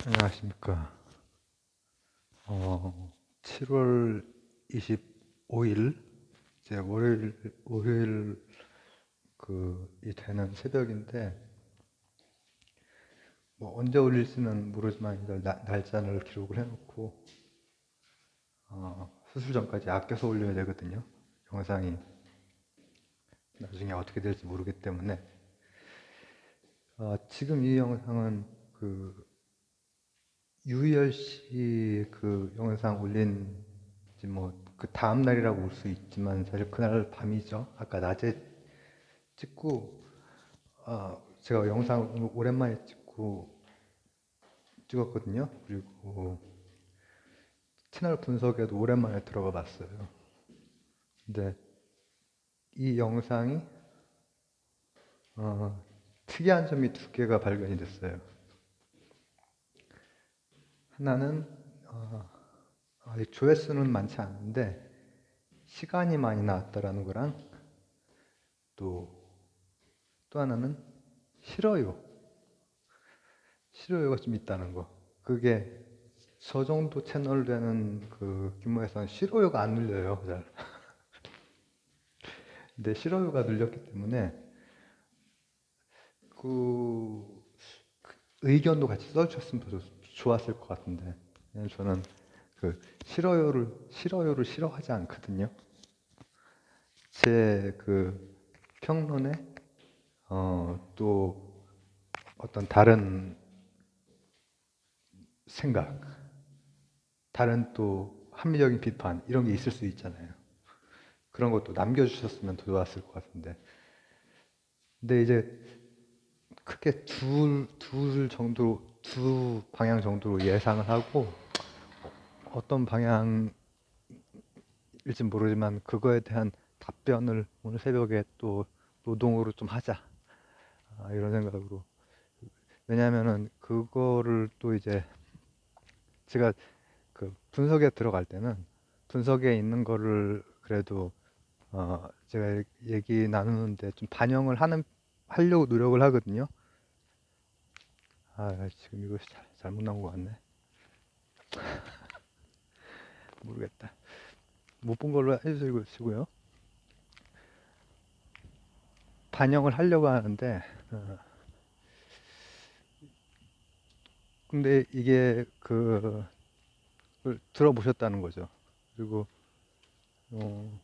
안녕하십니까. 7월 25일, 이제 월요일 이 되는 새벽인데, 뭐 언제 올릴지는 모르지만 이걸 날짜를 기록을 해놓고, 수술 전까지 아껴서 올려야 되거든요. 영상이 나중에 어떻게 될지 모르기 때문에. 지금 이 영상은 유희열 씨 영상 올린 지 뭐 그 다음 날이라고 볼 수 있지만 사실 그날 밤이죠. 아까 낮에 찍고 제가 영상 오랜만에 찍었거든요. 그리고 채널 분석에도 오랜만에 들어가 봤어요. 근데 이 영상이 특이한 점이 두 개가 발견이 됐어요. 하나는 조회수는 많지 않은데 시간이 많이 나왔다라는 거랑 또 하나는 싫어요. 싫어요가 좀 있다는 거. 그게 저 정도 채널 되는 규모에서는 싫어요가 안 눌려요, 잘. 근데 싫어요가 눌렸기 때문에 그 의견도 같이 써주셨으면 더 좋았을 것 같은데. 왜냐면 저는 싫어요를 싫어하지 않거든요. 제 평론에 또 어떤 다른 생각, 다른 또 합리적인 비판 이런 게 있을 수 있잖아요. 그런 것도 남겨주셨으면 더 좋았을 것 같은데. 근데 이제 크게 두 방향 정도로 예상을 하고 어떤 방향일진 모르지만 그거에 대한 답변을 오늘 새벽에 또 노동으로 좀 하자. 이런 생각으로. 왜냐면은 그거를 또 이제 제가 분석에 들어갈 때는 분석에 있는 거를 그래도 제가 얘기 나누는데 좀 반영을 하려고 노력을 하거든요. 지금 이거 잘못 나온 것 같네. 모르겠다. 못 본 걸로 해주시고요. 반영을 하려고 하는데, 근데 이게 들어보셨다는 거죠. 그리고, 어,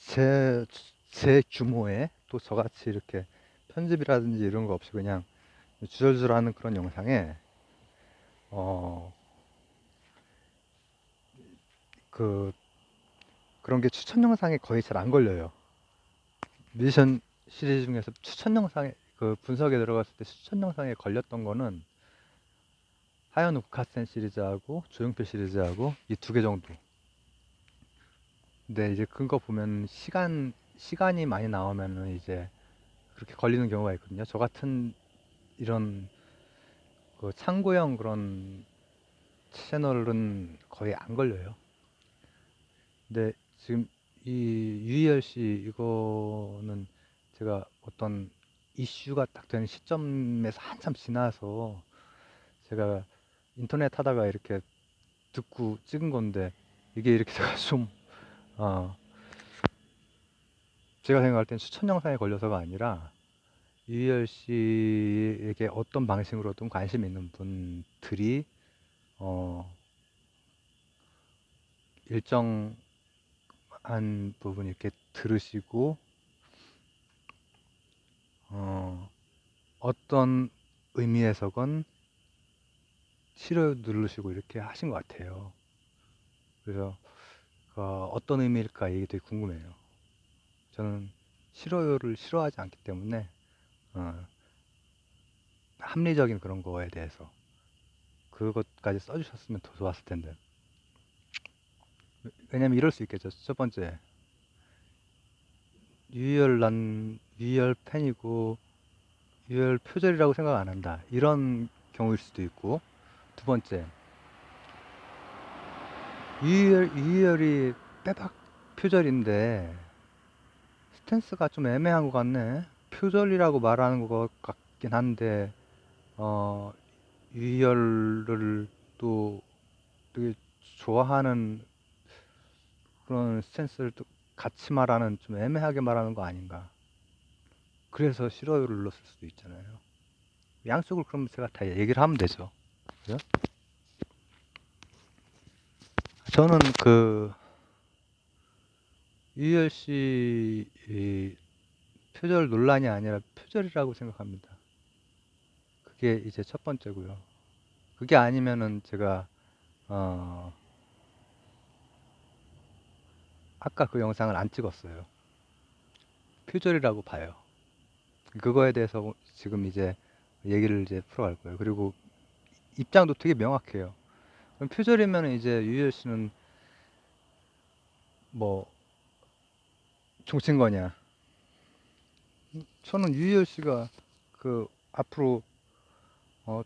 제, 제 규모의 또 저같이 이렇게 편집이라든지 이런 거 없이 그냥 주절주절 하는 그런 영상에, 어, 그, 그런 게 추천 영상에 거의 잘 안 걸려요. 뮤지션 시리즈 중에서 추천 영상에, 분석에 들어갔을 때 추천 영상에 걸렸던 거는 하얀 우카센 시리즈하고 조용필 시리즈하고 이 두 개 정도. 근데 이제 그거 보면 시간이 많이 나오면은 이제 그렇게 걸리는 경우가 있거든요. 저 같은 이런 참고형 그런 채널은 거의 안 걸려요. 근데 지금 이 유희열 씨 이거는 제가 어떤 이슈가 딱 되는 시점에서 한참 지나서 제가 인터넷 하다가 이렇게 듣고 찍은 건데 이게 이렇게 좀 어, 제가 생각할 땐 추천 영상에 걸려서가 아니라 유희열 씨에게 어떤 방식으로든 관심 있는 분들이 어, 일정한 부분 이렇게 들으시고 어떤 의미에서건 싫어 누르시고 이렇게 하신 것 같아요. 그래서 어떤 의미일까 이게 되게 궁금해요. 저는 싫어요를 싫어하지 않기 때문에 어, 합리적인 그런 거에 대해서 그것까지 써주셨으면 더 좋았을 텐데. 왜냐면 이럴 수 있겠죠. 첫 번째, 유희열 팬이고 유희열 표절이라고 생각 안 한다. 이런 경우일 수도 있고. 두 번째, 유희열이 빼박 표절인데 스탠스가 좀 애매한 것 같네. 표절이라고 말하는 것 같긴 한데 어, 유희열을 또 되게 좋아하는 그런 스탠스를 또 같이 말하는, 좀 애매하게 말하는 거 아닌가. 그래서 싫어요를 눌렀을 수도 있잖아요. 양쪽을 그럼 제가 다 얘기를 하면 되죠. 그죠? 저는 그 유희열 씨 이 표절 논란이 아니라 표절이라고 생각합니다. 그게 이제 첫 번째고요. 그게 아니면은 제가 어, 아까 그 영상을 안 찍었어요. 표절이라고 봐요. 그거에 대해서 지금 이제 얘기를 이제 풀어갈 거예요. 그리고 입장도 되게 명확해요. 그럼 표절이면 이제 유희열 씨는 뭐 종친 거냐? 저는 유희열 씨가 그 앞으로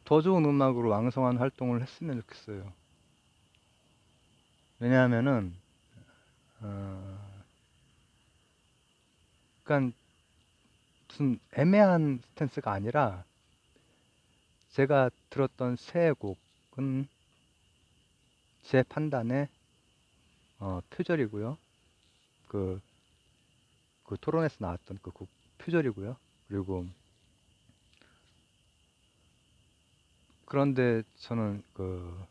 더 좋은 음악으로 왕성한 활동을 했으면 좋겠어요. 왜냐하면은 어, 그러니까 무슨 애매한 스탠스가 아니라 제가 들었던 새 곡은 제 판단에 표절이고요. 그, 그 토론에서 나왔던 그 곡 표절이고요. 그리고 그런데 저는 그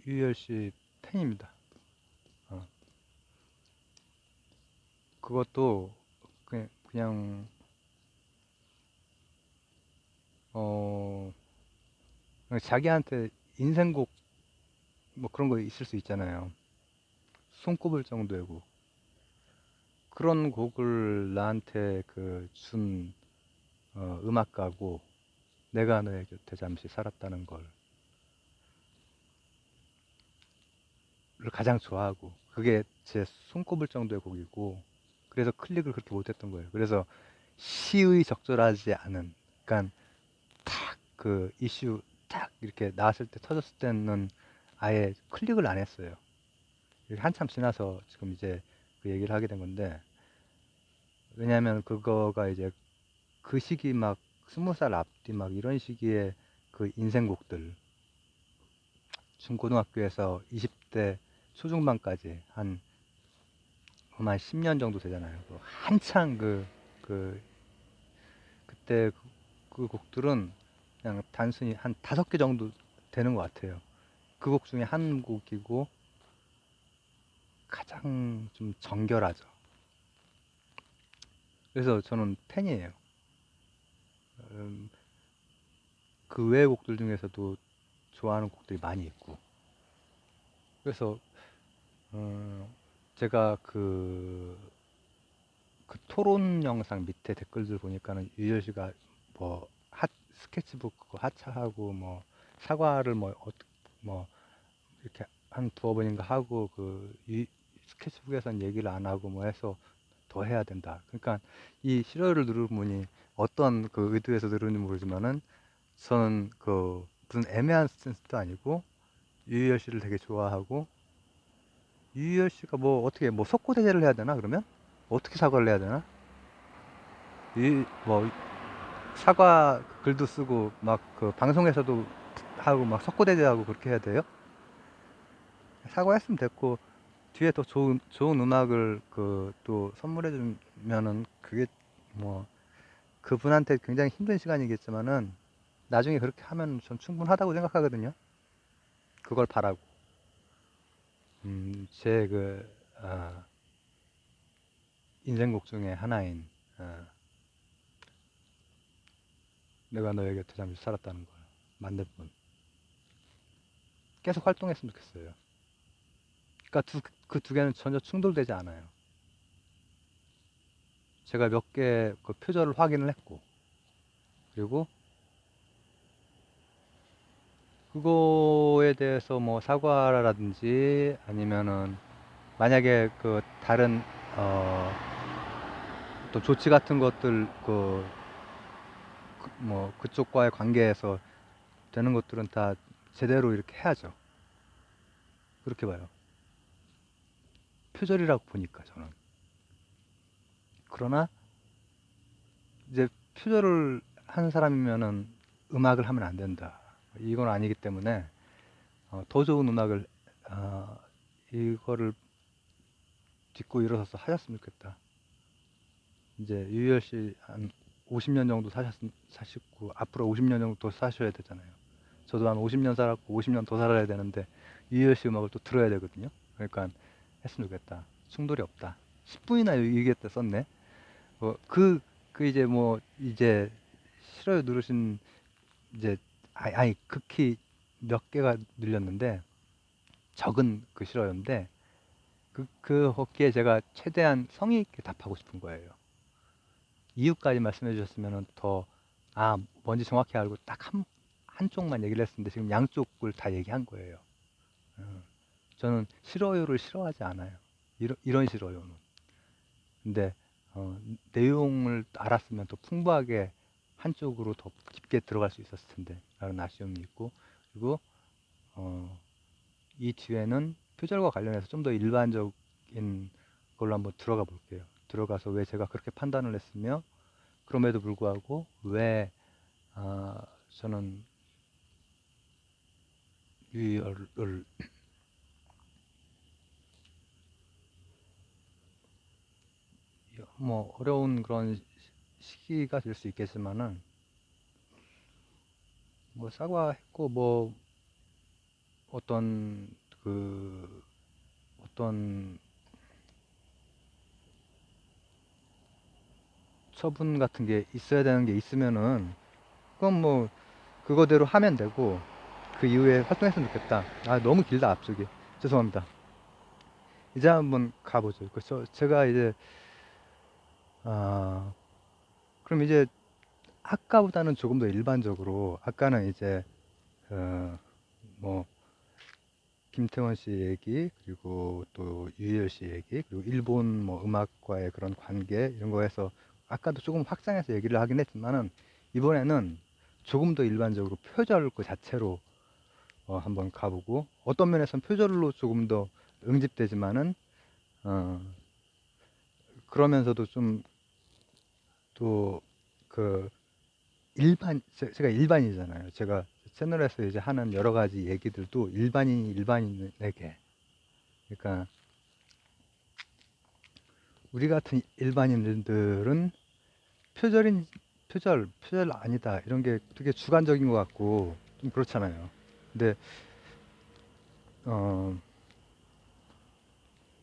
유희열 씨 팬입니다. 어, 그것도 그냥 어, 자기한테 인생곡 뭐 그런 거 있을 수 있잖아요. 손꼽을 정도의 곡. 그런 곡을 나한테 준 음악가고 내가 너의 곁에 잠시 살았다는 걸 가장 좋아하고 그게 제 손꼽을 정도의 곡이고 그래서 클릭을 그렇게 못했던 거예요. 그래서 시의 적절하지 않은 그러니까 탁 그 이슈 탁 이렇게 나왔을 때 터졌을 때는 아예 클릭을 안 했어요. 한참 지나서 지금 이제 그 얘기를 하게 된 건데 왜냐하면 그거가 이제 그 시기 막 20살 앞뒤 막 이런 시기에 그 인생곡들 중고등학교에서 20대 초중반까지 한 10년 정도 되잖아요. 한창 그, 그때 그 곡들은 그냥 단순히 한 5개 정도 되는 것 같아요. 그 곡 중에 한 곡이고 가장 좀 정결하죠. 그래서 저는 팬이에요. 음, 그 외의 곡들 중에서도 좋아하는 곡들이 많이 있고. 그래서 어, 제가 그 토론 영상 밑에 댓글들 보니까는 유열 씨가 뭐 스케치북 그거 하차하고 뭐 사과를 뭐 이렇게 한 두어 번인가 하고 스케치북에선 얘기를 안 하고 뭐 해서 더 해야 된다. 그러니까 이 싫어요를 누르는 분이 어떤 그 의도에서 누르는지 모르지만은 저는 그 무슨 애매한 스탠스도 아니고 유희열 씨를 되게 좋아하고 유희열 씨가 뭐 어떻게 뭐 석고대죄를 해야 되나 그러면 어떻게 사과를 해야 되나 뭐 사과 글도 쓰고 막 그 방송에서도 하고 막 석고대죄하고 그렇게 해야 돼요? 사과했으면 됐고 뒤에 더 좋은 음악을 또 선물해 주면은 그게 뭐 그분한테 굉장히 힘든 시간이겠지만은 나중에 그렇게 하면 전 충분하다고 생각하거든요. 그걸 바라고. 제 인생곡 중에 하나인 내가 너의 곁에 잠시 살았다는 걸 만든 분. 계속 활동했으면 좋겠어요. 그러니까 그 두 개는 전혀 충돌되지 않아요. 제가 몇 개 그 표절을 확인을 했고, 그리고 그거에 대해서 뭐 사과라든지 아니면은 만약에 그 다른 어, 또 조치 같은 것들 뭐 그쪽과의 관계에서 되는 것들은 다 제대로 이렇게 해야죠. 그렇게 봐요. 표절이라고 보니까 저는. 그러나 이제 표절을 한 사람이면은 음악을 하면 안 된다. 이건 아니기 때문에 더 좋은 음악을 어, 이거를 딛고 일어서서 하셨으면 좋겠다. 이제 유희열 씨 한 50년 정도 사시고 앞으로 50년 정도 더 사셔야 되잖아요. 저도 한 50년 살았고 50년 더 살아야 되는데 유희열 씨 음악을 또 들어야 되거든요. 그러니까 했으면 좋겠다. 충돌이 없다. 10분이나 얘기했다 썼네. 이제 이제 싫어요 누르신 이제 아니 극히 몇 개가 눌렸는데 적은 그 싫어요인데 거기에 제가 최대한 성의 있게 답하고 싶은 거예요. 이유까지 말씀해 주셨으면 뭔지 정확히 알고 딱 한쪽만 얘기를 했었는데 지금 양쪽을 다 얘기한 거예요. 어, 저는 싫어요를 싫어하지 않아요. 이런 싫어요는. 근데 내용을 알았으면 더 풍부하게 한쪽으로 더 깊게 들어갈 수 있었을 텐데 라는 아쉬움이 있고 그리고 어, 이 뒤에는 표절과 관련해서 좀 더 일반적인 걸로 한번 들어가 볼게요. 들어가서 왜 제가 그렇게 판단을 했으며 그럼에도 불구하고 왜 저는 유희열을 뭐 어려운 그런 시기가 될 수 있겠지만은 뭐 사과했고 뭐 어떤 그 어떤 처분 같은 게 있어야 되는 게 있으면은 그건 뭐 그거대로 하면 되고 그 이후에 활동했으면 좋겠다. 너무 길다 앞쪽이. 죄송합니다. 이제 한번 가보죠. 그래서 제가 이제 아 그럼 이제 아까보다는 조금 더 일반적으로 아까는 이제 뭐 김태원 씨 얘기 그리고 또 유희열 씨 얘기 그리고 일본 뭐 음악과의 그런 관계 이런 거에서 아까도 조금 확장해서 얘기를 하긴 했지만은 이번에는 조금 더 일반적으로 표절 그 자체로 한번 가보고 어떤 면에서는 표절로 조금 더 응집되지만은 어, 그러면서도 좀 또 그 제가 일반이잖아요. 제가 채널에서 이제 하는 여러 가지 얘기들도 일반인이 일반인에게 그러니까 우리 같은 일반인들은 표절인 표절 아니다 이런 게 되게 주관적인 것 같고 좀 그렇잖아요. 근데 어,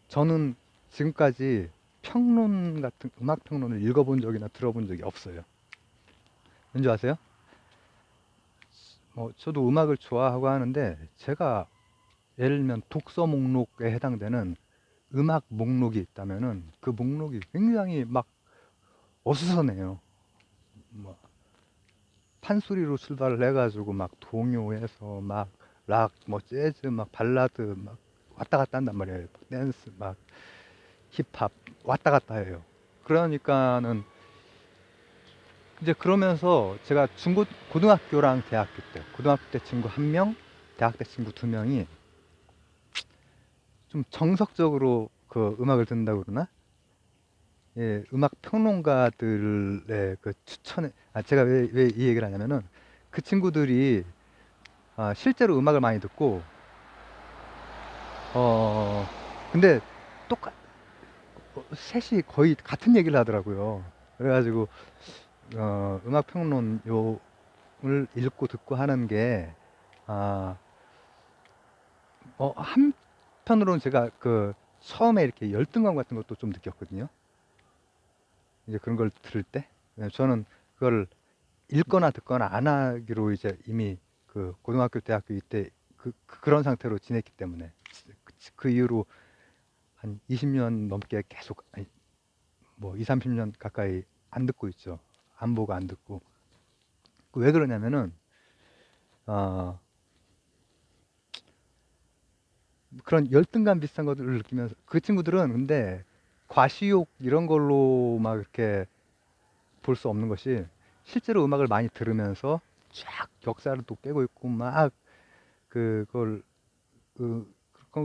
저는 지금까지 평론 같은 음악 평론을 읽어본 적이나 들어본 적이 없어요. 왠지 아세요? 저도 음악을 좋아하고 하는데 제가 예를 들면 독서 목록에 해당되는 음악 목록이 있다면은 그 목록이 굉장히 막 어수선해요. 뭐 판소리로 출발을 해가지고 막 동요해서 막 락, 뭐 재즈, 막 발라드 막 왔다 갔다 한단 말이에요. 댄스, 막 힙합 왔다 갔다 해요. 그러니까는 이제 그러면서 제가 고등학교랑 대학교 때, 고등학교 때 친구 한 명, 대학 때 친구 두 명이 좀 정석적으로 그 음악을 듣는다고 그러나? 예, 음악 평론가들의 그 제가 왜 이 얘기를 하냐면은 그 친구들이 실제로 음악을 많이 듣고 어 근데 똑같 셋이 거의 같은 얘기를 하더라고요. 그래가지고 음악 평론을 읽고 듣고 하는 게 한편으로는 제가 그 처음에 이렇게 열등감 같은 것도 좀 느꼈거든요. 이제 그런 걸 들을 때 저는 그걸 읽거나 듣거나 안 하기로 이제 이미 그 고등학교 대학교 이때 그런 상태로 지냈기 때문에 그 이후로 한 20년 넘게 계속 아니, 뭐 2, 30년 가까이 안 듣고 있죠. 안 보고 안 듣고. 왜 그러냐면은 어, 그런 열등감 비슷한 것들을 느끼면서 그 친구들은 근데 과시욕 이런 걸로 막 이렇게 볼 수 없는 것이 실제로 음악을 많이 들으면서 쫙 역사를 또 깨고 있고 막 그걸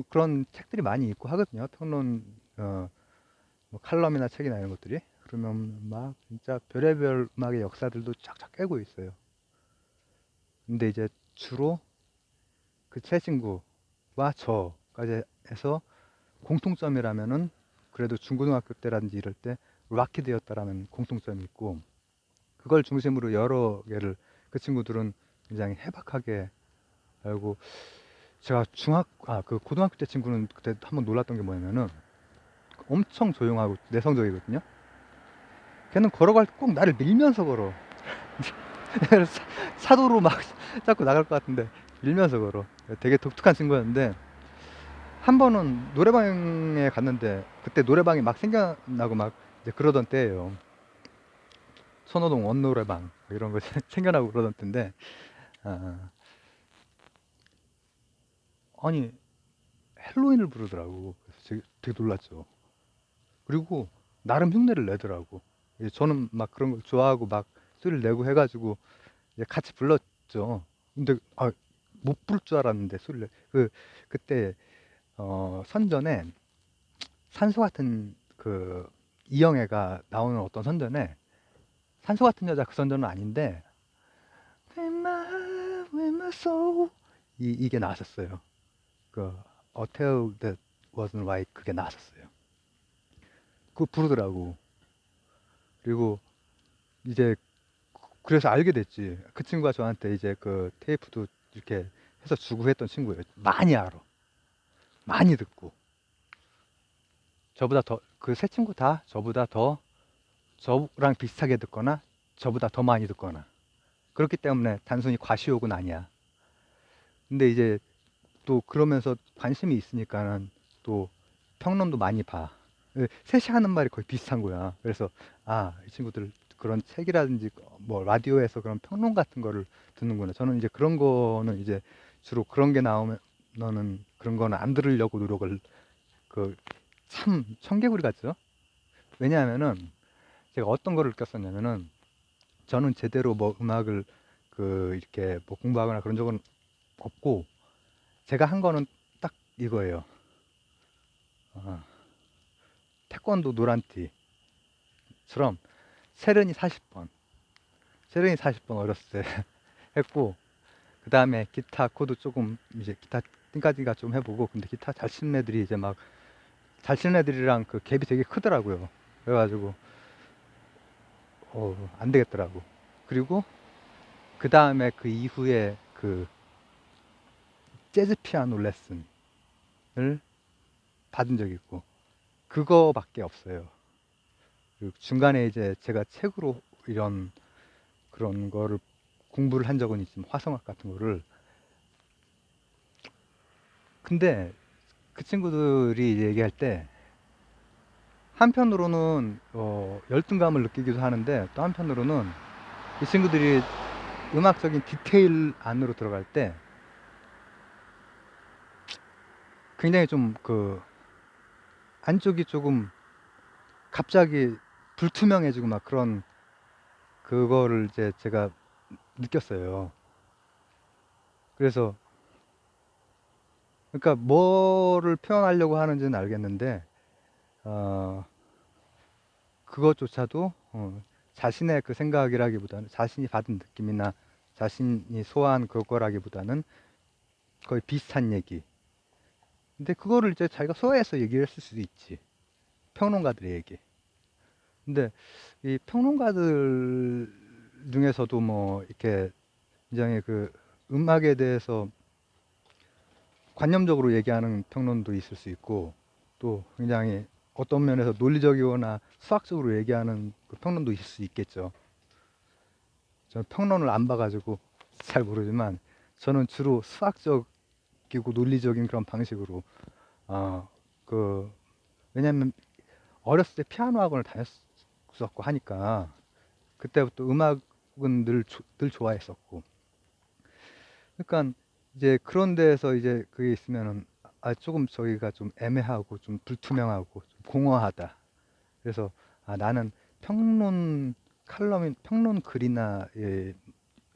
그런 책들이 많이 있고 하거든요. 평론 뭐 칼럼이나 책이나 이런 것들이 그러면 막 진짜 별의별 음악의 역사들도 쫙쫙 깨고 있어요. 근데 이제 주로 그 세 친구와 저까지 해서 공통점이라면은 그래도 중고등학교 때라든지 이럴 때 락키 되었다라는 공통점이 있고, 그걸 중심으로 여러 개를 그 친구들은 굉장히 해박하게 알고, 제가 그 고등학교 때 친구는 그때 한번 놀랐던 게 뭐냐면은 엄청 조용하고 내성적이거든요. 걔는 걸어갈 때 꼭 나를 밀면서 걸어. 차도로 막 자꾸 나갈 것 같은데 밀면서 걸어. 되게 독특한 친구였는데, 한 번은 노래방에 갔는데 그때 노래방이 막 생겨나고 막 이제 그러던 때예요. 선호동 원노래방 이런 거 생겨나고 그러던 때인데, 아, 아니 헬로윈을 부르더라고. 그래서 되게 놀랐죠. 그리고 나름 흉내를 내더라고. 이제 저는 막 그런 걸 좋아하고 막 소리를 내고 해가지고 이제 같이 불렀죠. 근데 못 부를 줄 알았는데 소리를 그때 선전에 산소 같은 그 이영애가 나오는 어떤 선전에, 산소 같은 여자 그 선전은 아닌데 With my heart, with my soul 이게 나왔었어요. 그 A Tale That Wasn't Right 그게 나왔었어요. 그거 부르더라고. 그리고 이제 그래서 알게 됐지. 그 친구가 저한테 이제 그 테이프도 이렇게 해서 주고 했던 친구예요. 많이 알아. 많이 듣고. 저보다 더, 그 세 친구 다 저보다 더, 저랑 비슷하게 듣거나 저보다 더 많이 듣거나. 그렇기 때문에 단순히 과시욕은 아니야. 근데 이제 또 그러면서 관심이 있으니까는 또 평론도 많이 봐. 셋이 하는 말이 거의 비슷한 거야. 그래서 이 친구들 그런 책이라든지 뭐 라디오에서 그런 평론 같은 거를 듣는구나. 저는 이제 그런 거는 이제 주로 그런 게 나오면은 그런 거는 안 들으려고 노력을, 그 참 청개구리 같죠? 왜냐하면은 제가 어떤 거를 느꼈었냐면은, 저는 제대로 뭐 음악을 이렇게 뭐 공부하거나 그런 적은 없고, 제가 한 거는 딱 이거예요. 어, 태권도 노란티처럼 세르니 40번, 세르니 40번 어렸을 때 했고, 그 다음에 기타 코드 조금 이제 기타 띵까지가 좀 해보고, 근데 기타 잘 치는 애들이 이제 막 잘 치는 애들이랑 그 갭이 되게 크더라고요. 그래가지고 안 되겠더라고. 그리고 그 다음에 그 이후에 그 재즈 피아노 레슨을 받은 적이 있고, 그거밖에 없어요. 그리고 중간에 이제 제가 책으로 이런 그런 거를 공부를 한 적은 있지만, 화성학 같은 거를. 근데 그 친구들이 얘기할 때 한편으로는 열등감을 느끼기도 하는데, 또 한편으로는 이 친구들이 음악적인 디테일 안으로 들어갈 때 굉장히 좀 안쪽이 조금 갑자기 불투명해지고 막 그런, 그거를 이제 제가 느꼈어요. 그래서 그러니까 뭐를 표현하려고 하는지는 알겠는데, 어, 그것조차도 자신의 그 생각이라기보다는, 자신이 받은 느낌이나 자신이 소화한 그거라기보다는 거의 비슷한 얘기. 근데 그거를 이제 자기가 소화해서 얘기를 했을 수도 있지. 평론가들의 얘기. 근데 이 평론가들 중에서도 뭐 이렇게 굉장히 그 음악에 대해서 관념적으로 얘기하는 평론도 있을 수 있고, 또 굉장히 어떤 면에서 논리적이거나 수학적으로 얘기하는 그 평론도 있을 수 있겠죠. 저는 평론을 안 봐가지고 잘 모르지만, 저는 주로 수학적이고 논리적인 그런 방식으로, 어, 그, 왜냐면 어렸을 때 피아노 학원을 다녔었고 하니까, 그때부터 음악은 늘 좋아했었고, 그러니까 이제 그런 데에서 이제 그게 있으면은 조금 저희가 좀 애매하고 좀 불투명하고 좀 공허하다. 그래서 나는 평론 평론 글이나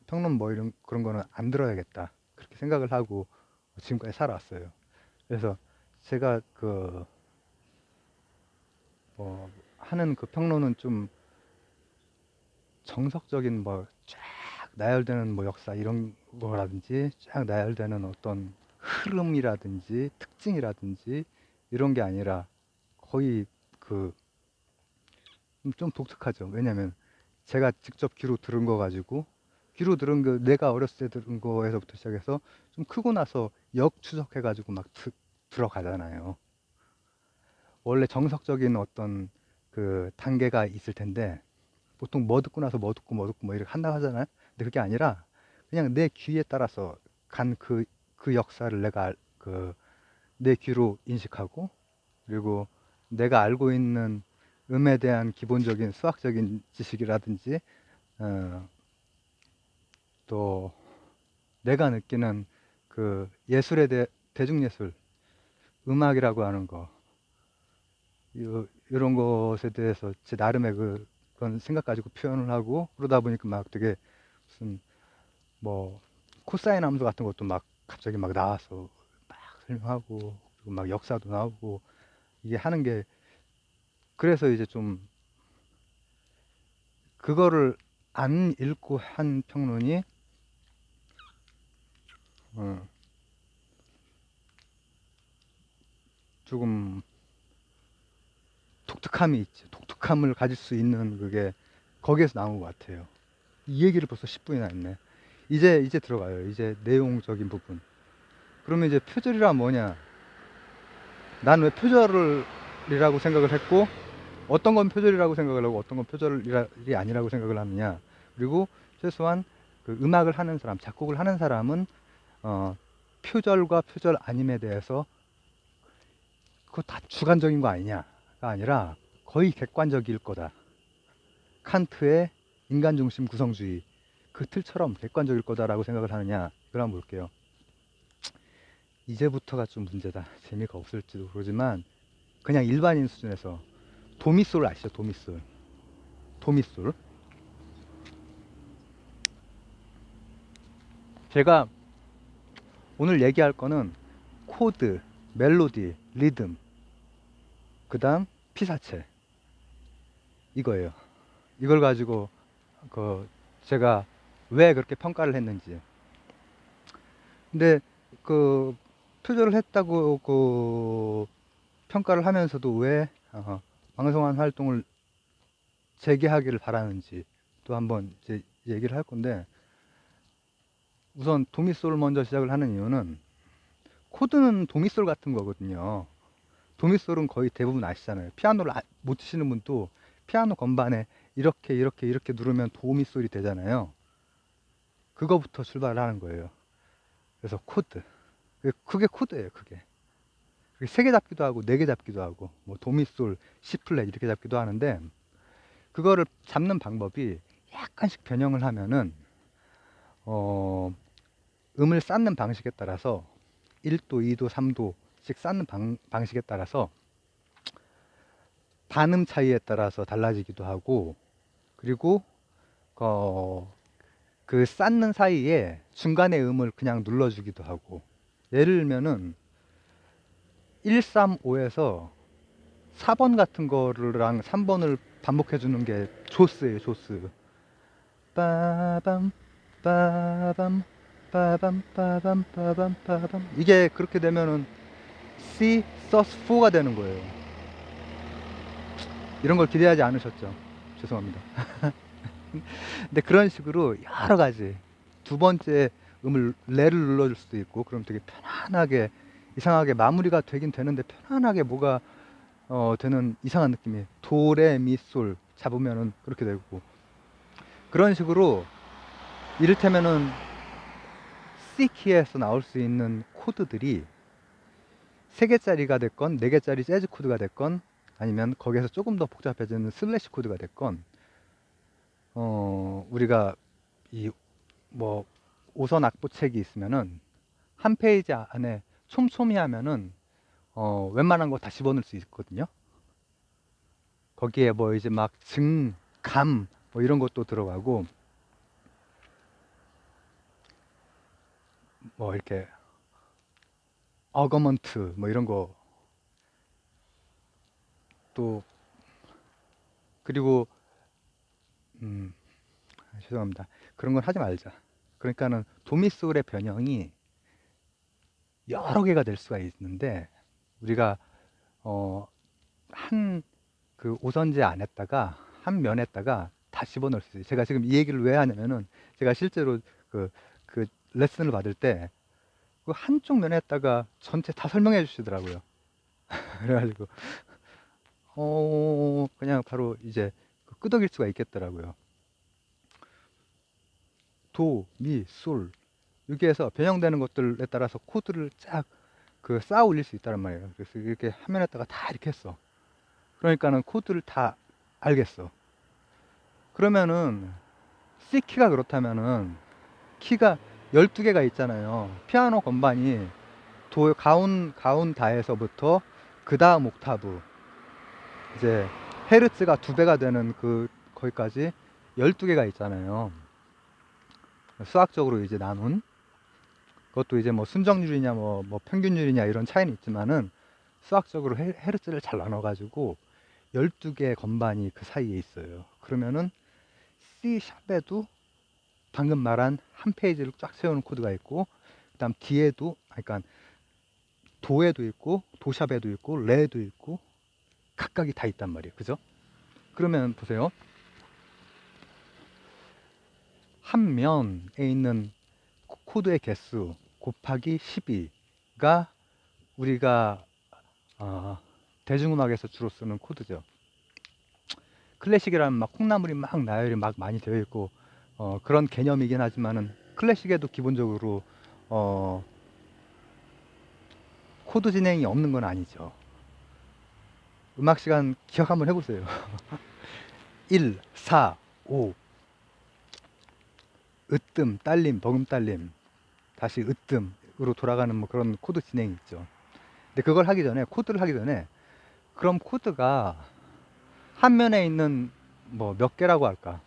평론 뭐 이런 그런 거는 안 들어야겠다. 그렇게 생각을 하고 지금까지 살아왔어요. 그래서 제가 하는 그 평론은 좀 정석적인 뭐 쫙 나열되는 뭐 역사 이런 거라든지 쫙 나열되는 어떤 흐름이라든지 특징이라든지 이런 게 아니라 거의 그 좀 독특하죠. 왜냐면 제가 직접 귀로 들은 거 가지고 귀로 들은 거 내가 어렸을 때 들은 거에서부터 시작해서 좀 크고 나서 역추적해 가지고 막 들어가잖아요. 원래 정석적인 어떤 그 단계가 있을 텐데 보통 뭐 듣고 나서 뭐 듣고 뭐 듣고 뭐 이렇게 한다고 하잖아요. 근데 그게 아니라 그냥 내 귀에 따라서 간 그 역사를 내가 내 귀로 인식하고 그리고 내가 알고 있는 음에 대한 기본적인 수학적인 지식이라든지 어, 또 내가 느끼는 그 대중예술, 음악이라고 하는 거 이런 것에 대해서 제 나름의 그런 생각 가지고 표현을 하고 그러다 보니까 막 되게 무슨 뭐 코사인 함수 같은 것도 막 갑자기 막 나와서 막 설명하고 그리고 막 역사도 나오고 이게 하는 게 그래서 이제 좀 그거를 안 읽고 한 평론이 어, 조금 독특함이 있죠. 독특함을 가질 수 있는 그게 거기에서 나온 것 같아요. 이 얘기를 벌써 10분이나 했네. 이제 들어가요. 이제 내용적인 부분. 그러면 이제 표절이란 뭐냐? 난 왜 표절이라고 생각을 했고 어떤 건 표절이라고 생각을 하고 어떤 건 표절이 아니라고 생각을 하느냐? 그리고 최소한 그 음악을 하는 사람, 작곡을 하는 사람은 어, 표절과 표절 아님에 대해서 그거 다 주관적인 거 아니냐가 아니라 거의 객관적일 거다. 칸트의 인간 중심 구성주의 그 틀처럼 객관적일 거다라고 생각을 하느냐 이걸 한번 볼게요. 이제부터가 좀 문제다. 재미가 없을지도 모르지만 그냥 일반인 수준에서 도미솔 아시죠? 도미솔 제가 오늘 얘기할 거는 코드, 멜로디, 리듬 그 다음 피사체 이거예요. 이걸 가지고 그 제가 왜 그렇게 평가를 했는지 근데 그 표절을 했다고 평가를 하면서도 왜 왕성한 활동을 재개하기를 바라는지 또 한번 이제 얘기를 할 건데 우선 도미솔 먼저 시작을 하는 이유는 코드는 도미솔 같은 거거든요. 도미솔은 거의 대부분 아시잖아요. 피아노를 못 치시는 분도 피아노 건반에 이렇게 누르면 도미솔이 되잖아요. 그거부터 출발을 하는 거예요. 그래서 코드. 그게 코드예요, 그게. 세 개 잡기도 하고 네 개 잡기도 하고 뭐 도미솔, C플랫 이렇게 잡기도 하는데 그거를 잡는 방법이 약간씩 변형을 하면은 어, 음을 쌓는 방식에 따라서 1도, 2도, 3도씩 쌓는 방식에 따라서 반음 차이에 따라서 달라지기도 하고 그리고 어, 그 쌓는 사이에 중간에 음을 그냥 눌러주기도 하고 예를 들면은 135에서 4번 같은 거랑 3번을 반복해 주는 게 조스예요, 조스. 빠밤 빠밤 빠밤 빠밤 빠밤 빠밤 이게 그렇게 되면은 C sus4가 되는 거예요. 이런 걸 기대하지 않으셨죠? 죄송합니다. 근데 그런 식으로 여러 가지 두 번째 음을 레를 눌러줄 수도 있고 그럼 되게 편안하게 이상하게 마무리가 되긴 되는데 편안하게 뭐가 되는 이상한 느낌이 도레미솔 잡으면은 그렇게 되고 그런 식으로 이를테면은 C키에서 나올 수 있는 코드들이 3개짜리가 됐건 4개짜리 재즈 코드가 됐건 아니면 거기에서 조금 더 복잡해지는 슬래시 코드가 됐건 우리가 이 뭐 오선 악보 책이 있으면은 한 페이지 안에 촘촘히 하면은 웬만한 거 다 집어넣을 수 있거든요. 거기에 뭐 이제 막 감 뭐 이런 것도 들어가고 뭐 이렇게 어거먼트 뭐 이런 거 또 그리고 음, 죄송합니다. 그런 건 하지 말자. 그러니까는 도미솔의 변형이 여러 개가 될 수가 있는데 우리가 한 그 오선지 안에다가 한 면에다가 다 집어넣을 수 있어요. 제가 지금 이 얘기를 왜 하냐면은 제가 실제로 그 레슨을 받을 때 그 한쪽 면에다가 전체 다 설명해 주시더라고요. 그래가지고 그냥 바로 이제 끄덕일 수가 있겠더라고요. 도, 미, 솔 여기에서 변형되는 것들에 따라서 코드를 쫙 쌓아 올릴 수 있다는 말이에요. 그래서 이렇게 화면에다가 다 이렇게 했어. 그러니까는 코드를 다 알겠어. 그러면은 C키가 그렇다면은 키가 12개가 있잖아요. 피아노 건반이 가운 다에서부터 그 다음 옥타브 이제 헤르츠가 2배가 되는 거기까지 12개가 있잖아요. 수학적으로 이제 나눈 그것도 이제 뭐 순정률이냐 뭐 평균율이냐 이런 차이는 있지만은 수학적으로 헤르츠를 잘 나눠가지고 12개의 건반이 그 사이에 있어요. 그러면은 C샵에도 방금 말한 한 페이지를 쫙 세우는 코드가 있고 그 다음 D에도 그러니까 도에도 있고 도샵에도 있고 레에도 있고 각각이 다 있단 말이에요. 그죠? 그러면 보세요. 한 면에 있는 코드의 개수 곱하기 12가 우리가 대중음악에서 주로 쓰는 코드죠. 클래식이라면 막 콩나물이 막 나열이 막 많이 되어 있고 그런 개념이긴 하지만은 클래식에도 기본적으로 코드 진행이 없는 건 아니죠. 음악 시간 기억 한번 해보세요. 1, 4, 5 으뜸, 딸림, 버금딸림 다시 으뜸으로 돌아가는 뭐 그런 코드 진행이 있죠. 근데 그걸 하기 전에 코드를 하기 전에 그럼 코드가 한 면에 있는 뭐 몇 개라고 할까?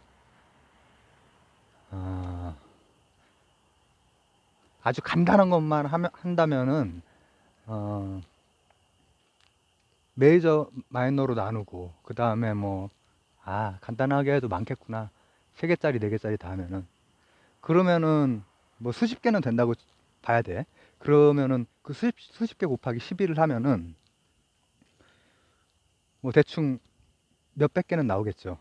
아주 간단한 것만 한다면은 메이저 마이너로 나누고 그 다음에 뭐 간단하게 해도 많겠구나 3개짜리 4개짜리 다 하면은 그러면은 뭐 수십 개는 된다고 봐야 돼. 그러면은 그 수십 개 곱하기 12를 하면은 뭐 대충 몇백 개는 나오겠죠.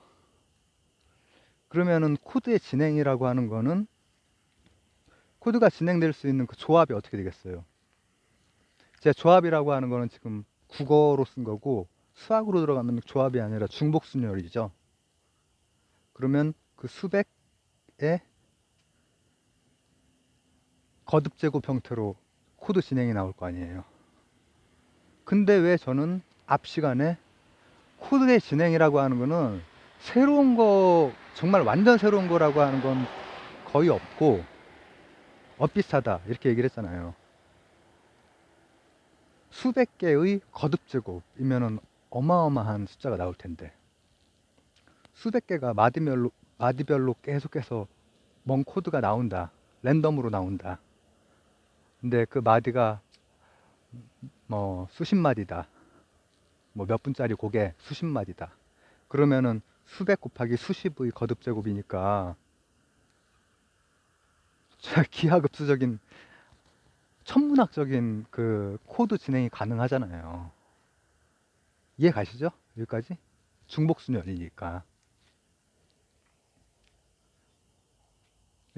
그러면은 코드의 진행이라고 하는 거는 코드가 진행될 수 있는 그 조합이 어떻게 되겠어요? 제 조합이라고 하는 거는 지금 국어로 쓴 거고 수학으로 들어가면 조합이 아니라 중복순열이죠. 그러면 그 수백의 거듭제곱 형태로 코드 진행이 나올 거 아니에요. 근데 왜 저는 앞 시간에 코드의 진행이라고 하는 거는 새로운 거, 정말 완전 새로운 거라고 하는 건 거의 없고 비슷하다 이렇게 얘기를 했잖아요. 수백 개의 거듭제곱이면은 어마어마한 숫자가 나올 텐데 수백 개가 마디별로 계속해서 뭔 코드가 나온다. 랜덤으로 나온다. 근데 그 마디가 뭐 수십 마디다. 뭐 몇 분짜리 곡에 수십 마디다. 그러면은 수백 곱하기 수십의 거듭제곱이니까 기하급수적인 천문학적인 그 코드 진행이 가능하잖아요. 이해 가시죠? 여기까지? 중복순열이니까.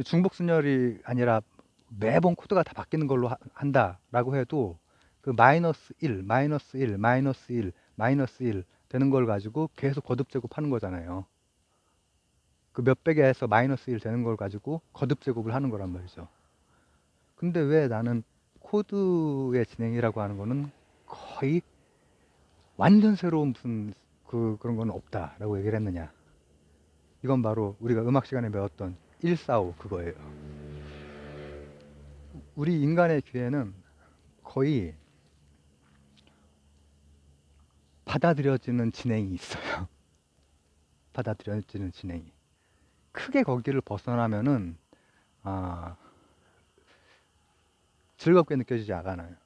중복순열이 아니라 매번 코드가 다 바뀌는 걸로 한다라고 해도 그 마이너스 1, 마이너스 1, 마이너스 1, 마이너스 1 되는 걸 가지고 계속 거듭제곱하는 거잖아요. 그 몇백에서 마이너스 1 되는 걸 가지고 거듭제곱을 하는 거란 말이죠. 근데 왜 나는 코드의 진행이라고 하는 거는 거의 완전 새로운 무슨 그런 건 없다라고 얘기를 했느냐. 이건 바로 우리가 음악 시간에 배웠던 145 그거예요. 우리 인간의 귀에는 거의 받아들여지는 진행이 있어요. 받아들여지는 진행이. 크게 거기를 벗어나면은 즐겁게 느껴지지 않아요.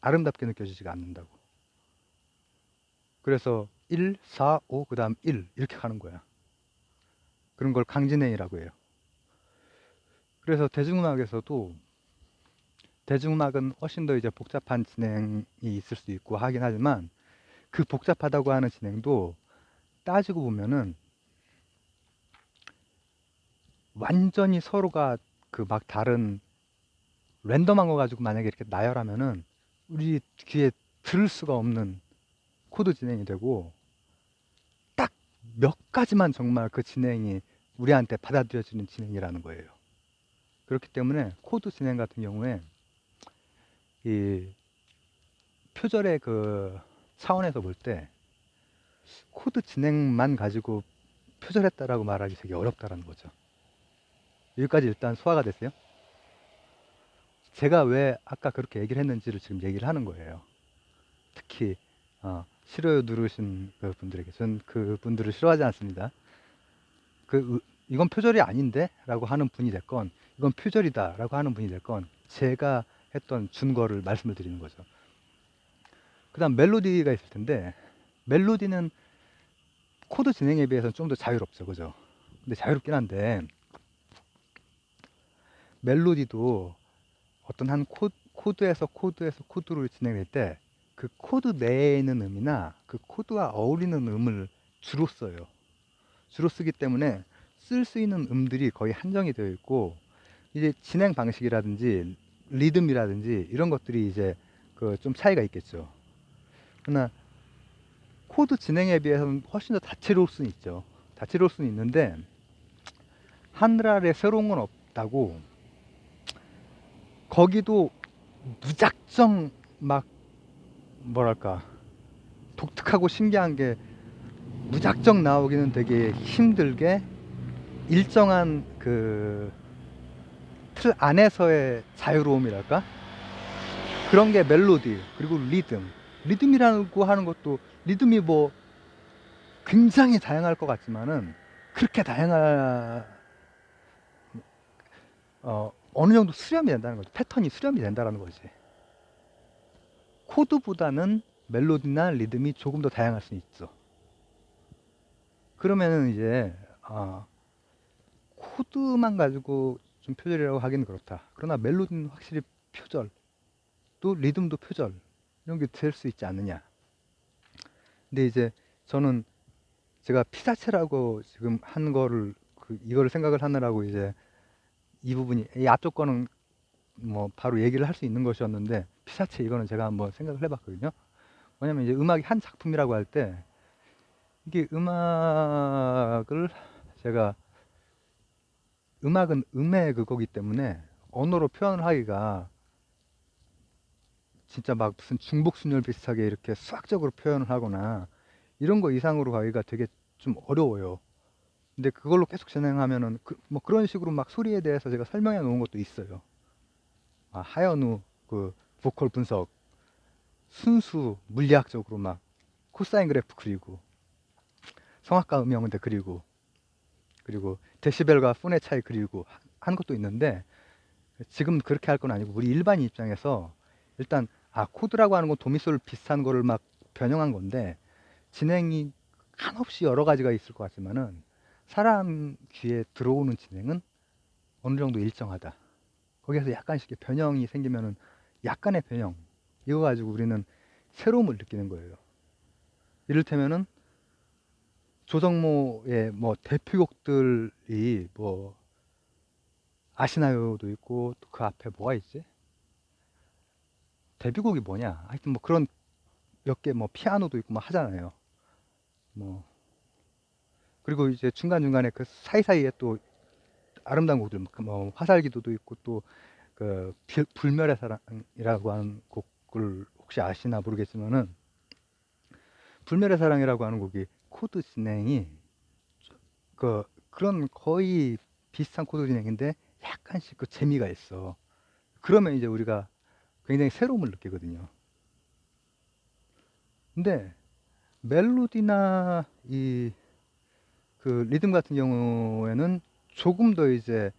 아름답게 느껴지지가 않는다고. 그래서 1, 4, 5, 그 다음 1 이렇게 가는 거야. 그런 걸 강진행이라고 해요. 그래서 대중음악은 훨씬 더 이제 복잡한 진행이 있을 수 있고 하긴 하지만 그 복잡하다고 하는 진행도 따지고 보면은 완전히 서로가 그 막 다른 랜덤한 거 가지고 만약에 이렇게 나열하면은 우리 귀에 들을 수가 없는 코드 진행이 되고 딱 몇 가지만 정말 그 진행이 우리한테 받아들여지는 진행이라는 거예요. 그렇기 때문에 코드 진행 같은 경우에 이 표절의 그 차원에서 볼 때 코드 진행만 가지고 표절했다라고 말하기 되게 어렵다라는 거죠. 여기까지 일단 소화가 됐어요? 제가 왜 아까 그렇게 얘기를 했는지를 지금 얘기를 하는 거예요. 특히 싫어요 누르신 그 분들에게 전 그 분들을 싫어하지 않습니다. 이건 표절이 아닌데? 라고 하는 분이 됐건 이건 표절이다 라고 하는 분이 됐건 제가 했던 준거를 말씀을 드리는 거죠. 그 다음 멜로디가 있을 텐데 멜로디는 코드 진행에 비해서는 좀 더 자유롭죠, 그죠? 근데 자유롭긴 한데 멜로디도 어떤 한 코드에서 코드로 진행될 때 그 코드 내에 있는 음이나 그 코드와 어울리는 음을 주로 써요. 주로 쓰기 때문에 쓸 수 있는 음들이 거의 한정이 되어 있고 이제 진행 방식이라든지 리듬이라든지 이런 것들이 이제 그 좀 차이가 있겠죠. 그러나 코드 진행에 비해서는 훨씬 더 다채로울 수는 있죠. 다채로울 수는 있는데 하늘 아래 새로운 건 없다고 거기도 무작정 막 뭐랄까 독특하고 신기한 게 무작정 나오기는 되게 힘들게 일정한 그 틀 안에서의 자유로움이랄까 그런 게 멜로디 그리고 리듬이라고 하는 것도 리듬이 뭐 굉장히 다양할 것 같지만은 그렇게 다양한 어느 정도 수렴이 된다는 거죠. 패턴이 수렴이 된다는 거지. 코드보다는 멜로디나 리듬이 조금 더 다양할 수 있어. 그러면은 이제 코드만 가지고 좀 표절이라고 하기는 그렇다. 그러나 멜로디는 확실히 표절, 또 리듬도 표절 이런 게 될 수 있지 않느냐. 근데 이제 저는 제가 피사체라고 지금 한 거를 이거를 생각을 하느라고 이제 이 앞쪽 거는 뭐 바로 얘기를 할 수 있는 것이었는데 피사체 이거는 제가 한번 생각을 해봤거든요. 왜냐면 이제 음악이 한 작품이라고 할 때 이게 음악을 제가 음악은 음의 그거기 때문에 언어로 표현을 하기가 진짜 막 무슨 중복순열 비슷하게 이렇게 수학적으로 표현을 하거나 이런 거 이상으로 가기가 되게 좀 어려워요. 근데 그걸로 계속 진행하면은 뭐 그런 식으로 막 소리에 대해서 제가 설명해 놓은 것도 있어요. 하현우 그 보컬 분석 순수 물리학적으로 막 코사인 그래프 그리고 성악가 음영대 그리고 데시벨과 폰의 차이 그리고 한 것도 있는데 지금 그렇게 할 건 아니고 우리 일반인 입장에서 일단 코드라고 하는 건 도미솔 비슷한 거를 막 변형한 건데 진행이 한없이 여러 가지가 있을 것 같지만은 사람 귀에 들어오는 진행은 어느 정도 일정하다. 거기에서 약간씩 변형이 생기면은 약간의 변형 이거 가지고 우리는 새로움을 느끼는 거예요. 이를테면은 조성모의 뭐 대표곡들이 뭐 아시나요도 있고 또 그 앞에 뭐가 있지? 데뷔곡이 뭐냐? 하여튼 뭐 그런 몇 개 뭐 피아노도 있고 뭐 하잖아요. 뭐 그리고 이제 중간중간에 그 사이사이에 또 아름다운 곡들 뭐 화살기도도 있고 또 그 불멸의 사랑이라고 하는 곡을 혹시 아시나 모르겠지만은 불멸의 사랑이라고 하는 곡이 코드 진행이 그런 거의 비슷한 코드 진행인데 약간씩 그 재미가 있어. 그러면 이제 우리가 굉장히 새로움을 느끼거든요. 근데 멜로디나 그 리듬 같은 경우에는 조금 더 이제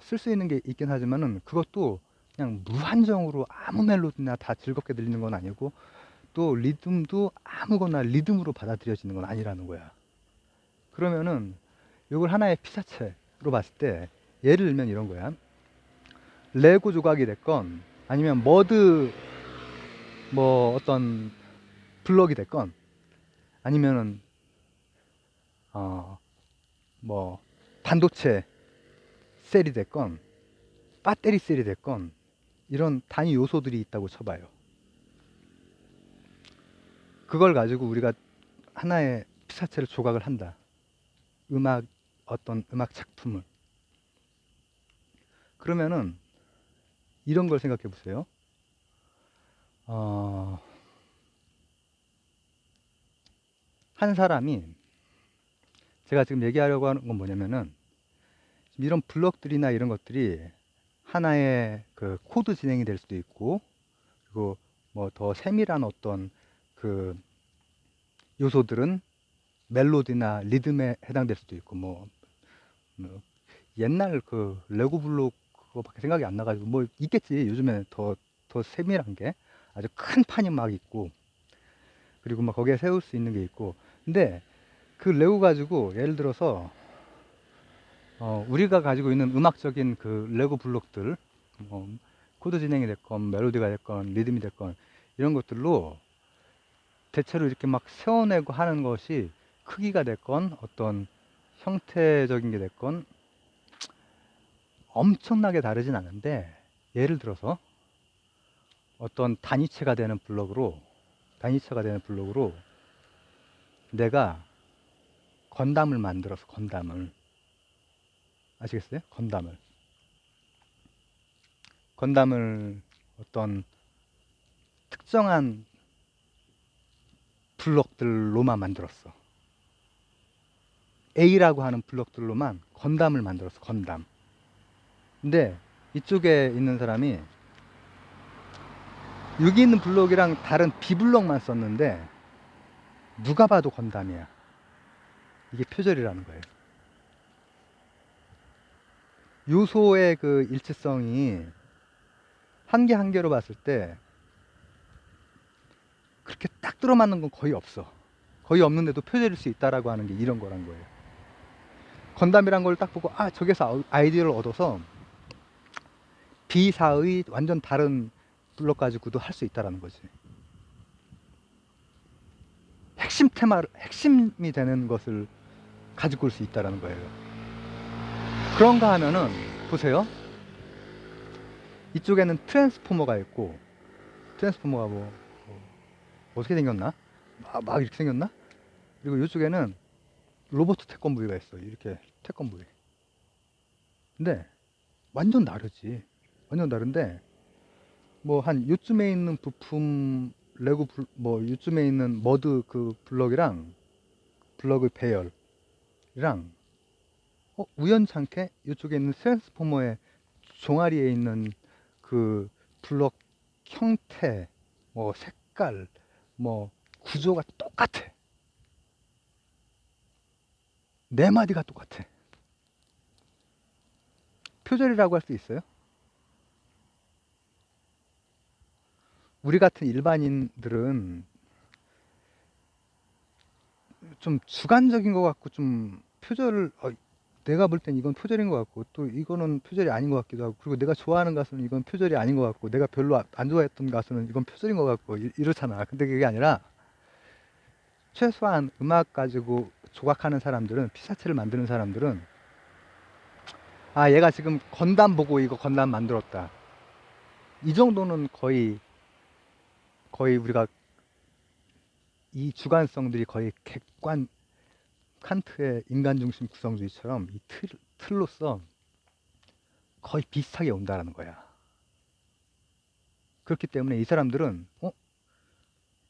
쓸 수 있는 게 있긴 하지만은 그것도 그냥 무한정으로 아무 멜로디나 다 즐겁게 들리는 건 아니고 또 리듬도 아무거나 리듬으로 받아들여지는 건 아니라는 거야. 그러면은 이걸 하나의 피사체 봤을 때 예를 들면 이런 거야. 레고 조각이 됐건 아니면 머드 뭐 어떤 블럭이 됐건 아니면은 뭐 반도체 셀이 됐건 배터리 셀이 됐건 이런 단위 요소들이 있다고 쳐봐요. 그걸 가지고 우리가 하나의 피사체를 조각을 한다. 어떤 음악 작품을. 그러면은 이런 걸 생각해 보세요. 한 사람이 제가 지금 얘기하려고 하는 건 뭐냐면은 이런 블럭들이나 이런 것들이 하나의 그 코드 진행이 될 수도 있고 그리고 뭐 더 세밀한 어떤 그 요소들은 멜로디나 리듬에 해당될 수도 있고 뭐 옛날 그 레고 블록 그거밖에 생각이 안 나가지고 뭐 있겠지. 요즘에 더 세밀한 게 아주 큰 판이 막 있고 그리고 막 거기에 세울 수 있는 게 있고 근데 그 레고 가지고 예를 들어서 우리가 가지고 있는 음악적인 그 레고 블록들 뭐 코드 진행이 됐건 멜로디가 됐건 리듬이 됐건 이런 것들로 대체로 이렇게 막 세워내고 하는 것이 크기가 됐건 어떤 형태적인 게 됐건 엄청나게 다르진 않은데 예를 들어서 어떤 단위체가 되는 블록으로 내가 건담을 만들어서 건담을 아시겠어요? 건담을 어떤 특정한 블록들로만 만들었어. A라고 하는 블록들로만 건담을 만들었어. 건담. 근데 이쪽에 있는 사람이 여기 있는 블록이랑 다른 B 블록만 썼는데 누가 봐도 건담이야. 이게 표절이라는 거예요. 요소의 그 일치성이 한 개 한 개로 봤을 때 그렇게 딱 들어맞는 건 거의 없어. 거의 없는데도 표절일 수 있다라고 하는 게 이런 거란 거예요. 건담이란 걸 딱 보고 저기서 아이디어를 얻어서 B사의 완전 다른 블록 가지고도 할 수 있다라는 거지. 핵심이 되는 것을 가지고 올 수 있다라는 거예요. 그런가 하면은 보세요. 이쪽에는 트랜스포머가 있고 트랜스포머가 뭐 어떻게 생겼나? 막 이렇게 생겼나? 그리고 이쪽에는 로봇 태권브이가 있어. 이렇게 태권브이. 근데 완전 다르지. 완전 다른데 뭐 한 요쯤에 있는 부품 뭐 요쯤에 있는 머드 그 블럭이랑 블럭의 배열이랑 우연찮게 이쪽에 있는 트랜스포머의 종아리에 있는 그 블럭 형태, 뭐 색깔, 뭐 구조가 똑같아. 네 마디가 똑같아. 표절이라고 할 수 있어요? 우리 같은 일반인들은 좀 주관적인 것 같고 좀 표절을 내가 볼 땐 이건 표절인 것 같고 또 이거는 표절이 아닌 것 같기도 하고 그리고 내가 좋아하는 가수는 이건 표절이 아닌 것 같고 내가 별로 안 좋아했던 가수는 이건 표절인 것 같고 이렇잖아. 근데 그게 아니라 최소한 음악 가지고 조각하는 사람들은 피사체를 만드는 사람들은 얘가 지금 건담 보고 이거 건담 만들었다. 이 정도는 거의 우리가 이 주관성들이 거의 칸트의 인간중심 구성주의처럼 이 틀로서 거의 비슷하게 온다라는 거야. 그렇기 때문에 이 사람들은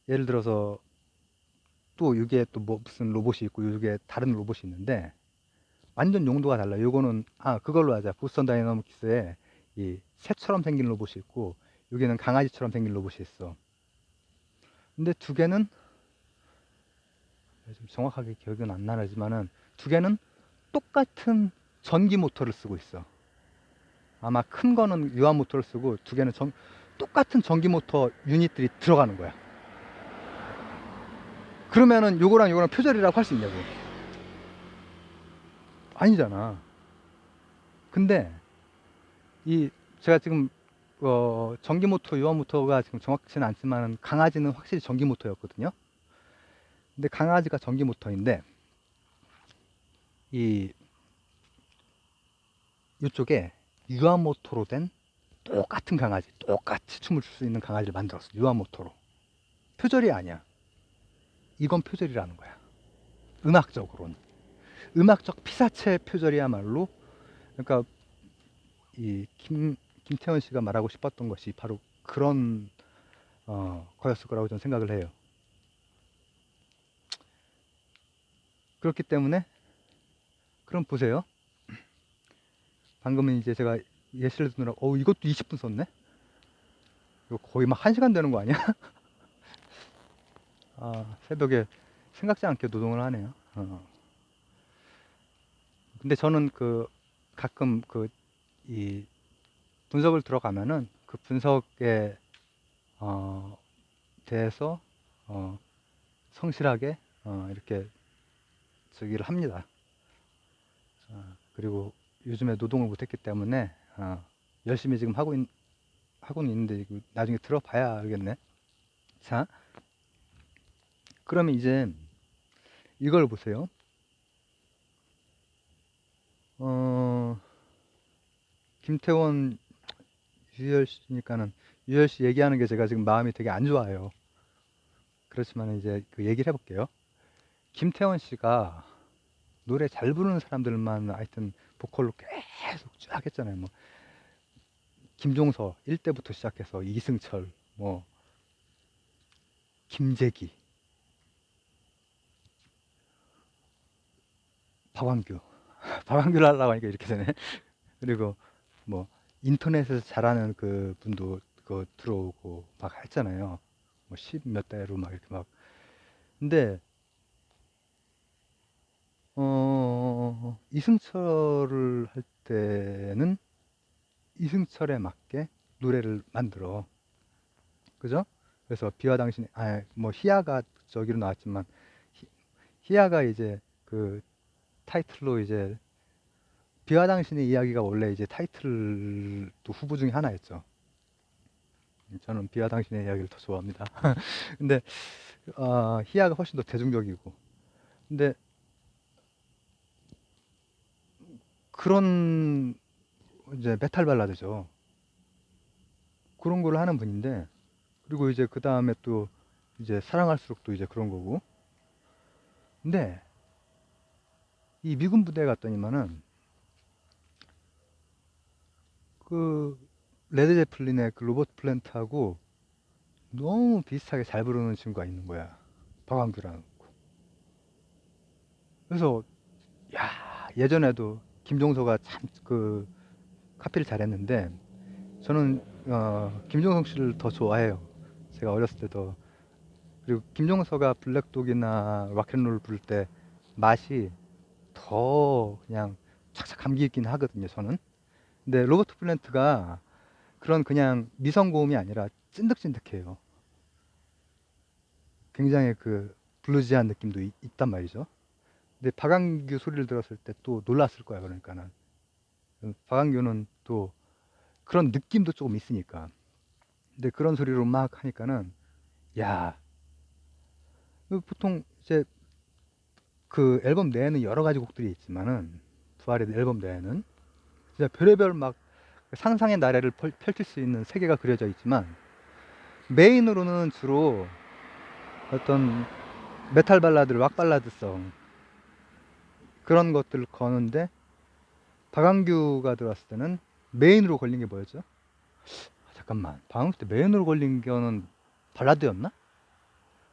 예를 들어서 또 이게 또 뭐 무슨 로봇이 있고 이게 다른 로봇이 있는데 완전 용도가 달라. 요거는 그걸로 하자. 보스턴 다이너믹스에 이 새처럼 생긴 로봇이 있고 여기는 강아지처럼 생긴 로봇이 있어. 근데 두 개는 좀 정확하게 기억은 안 나지만은 두 개는 똑같은 전기 모터를 쓰고 있어. 아마 큰 거는 유압 모터를 쓰고 두 개는 똑같은 전기 모터 유닛들이 들어가는 거야. 그러면은 요거랑 요거랑 표절이라고 할 수 있냐고. 아니잖아. 근데 이 제가 지금 전기 모터, 유압 모터가 지금 정확치는 않지만 강아지는 확실히 전기 모터였거든요. 근데 강아지가 전기 모터인데 이 이쪽에 유압 모터로 된 똑같은 강아지, 똑같이 춤을 출 수 있는 강아지를 만들었어. 유압 모터로. 표절이 아니야. 이건 표절이라는 거야. 음악적으로는. 음악적 피사체 표절이야말로, 그러니까 이 김태원 씨가 말하고 싶었던 것이 바로 그런 거였을 거라고 저는 생각을 해요. 그렇기 때문에 그럼 보세요. 방금은 이제 제가 예시를 드느라고 이것도 20분 썼네? 이거 거의 막 1시간 되는 거 아니야? 새벽에 생각지 않게 노동을 하네요. 근데 저는 가끔 이 분석을 들어가면은 그 분석에 대해서 성실하게 이렇게 저기를 합니다. 그리고 요즘에 노동을 못했기 때문에 열심히 지금 하고는 있는데 이거 나중에 들어봐야 알겠네. 자, 그러면 이제 이걸 보세요. 김태원 유열 씨니까는 유열 씨 얘기하는 게 제가 지금 마음이 되게 안 좋아요. 그렇지만 이제 그 얘기를 해볼게요. 김태원 씨가 노래 잘 부르는 사람들만 하여튼 보컬로 계속 쫙 했잖아요. 뭐 김종서 1대부터 시작해서 이승철, 뭐 김재기, 박완규. 박완규를 하려고 하니까 이렇게 되네. 그리고 뭐 인터넷에서 잘하는 그 분도 그거 들어오고 막 했잖아요. 뭐 10 몇 대로 막 이렇게 막. 근데 이승철을 할 때는 이승철에 맞게 노래를 만들어. 그죠? 그래서 비와 당신이, 뭐 희야가 저기로 나왔지만 희야가 이제 그 타이틀로 이제 비와 당신의 이야기가 원래 이제 타이틀도 후보 중에 하나였죠. 저는 비와 당신의 이야기를 더 좋아합니다. 근데 희야가 훨씬 더 대중적이고. 근데 그런 이제 메탈 발라드죠. 그런 걸 하는 분인데, 그리고 이제 그 다음에 또 이제 사랑할수록도 이제 그런 거고. 근데 이 미군 부대에 갔더니만은 그 레드 제플린의 그 로버트 플랜트하고 너무 비슷하게 잘 부르는 친구가 있는 거야. 박완규라는. 그래서 예전에도 김종서가 참 카피를 잘했는데 저는 김종석 씨를 더 좋아해요. 제가 어렸을 때도. 그리고 김종서가 블랙독이나 락앤롤 부를 때 맛이 더 그냥 착착 감기 있긴 하거든요, 저는. 근데 로버트 플랜트가 그런 그냥 미성고음이 아니라 찐득찐득해요. 굉장히 블루지한 느낌도 있단 말이죠. 근데 박완규 소리를 들었을 때 또 놀랐을 거야, 그러니까는. 박완규는 또 그런 느낌도 조금 있으니까. 근데 그런 소리로 막 하니까는, 야, 보통 이제 그 앨범 내에는 여러 가지 곡들이 있지만은, 부활의 앨범 내에는 진짜 별의별 막 상상의 나래를 펼칠 수 있는 세계가 그려져 있지만, 메인으로는 주로 어떤 메탈 발라드, 락 발라드성 그런 것들을 거는데, 박완규가 들어왔을 때는 메인으로 걸린 게 뭐였죠? 잠깐만, 박완규 때 메인으로 걸린 거는 발라드였나?